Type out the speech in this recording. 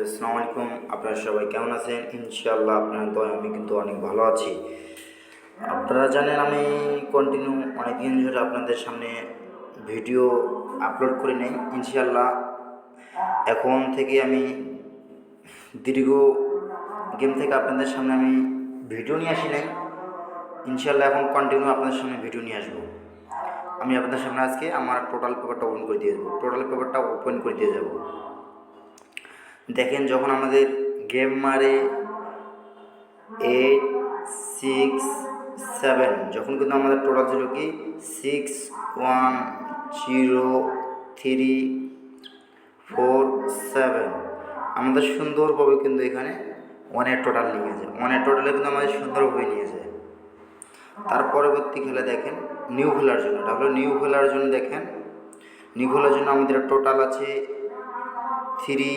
আসসালামু আলাইকুম। আপনারা সবাই কেমন আছেন? ইনশাআল্লাহ আপনার দয়ায় আমি কিন্তু অনেক ভালো আছি। আপনারা জানেন আমি কন্টিনিউ অনেক দিন ধরে আপনাদের সামনে ভিডিও আপলোড করে নেই। ইনশাআল্লাহ এখন থেকে আমি দীর্ঘ গেম থেকে আপনাদের সামনে আমি ভিডিও নিয়ে আসি নাই। ইনশাআল্লাহ এখন কন্টিনিউ আপনাদের সামনে ভিডিও নিয়ে আসবো। আমি আপনাদের সামনে আজকে আমার টোটাল পেপারটা ওপেন করে দিয়ে যাবো। দেখেন, যখন আমাদের গেম মারে 8 6 7, যখন কিন্তু আমাদের টোটাল ছিল কি 6 1 0 3 4 7, আমাদের সুন্দরভাবে কিন্তু এখানে ওয়ানের টোটাল নিয়ে যায়। ওয়ানের টোটালে কিন্তু আমাদের সুন্দরভাবে নিয়ে যায়। তার পরবর্তী খেলা দেখেন নিউ খেলার জন্য, এটা হলো নিউ খেলার জন্য। দেখেন নিউ খেলার জন্য আমাদের টোটাল আছে 3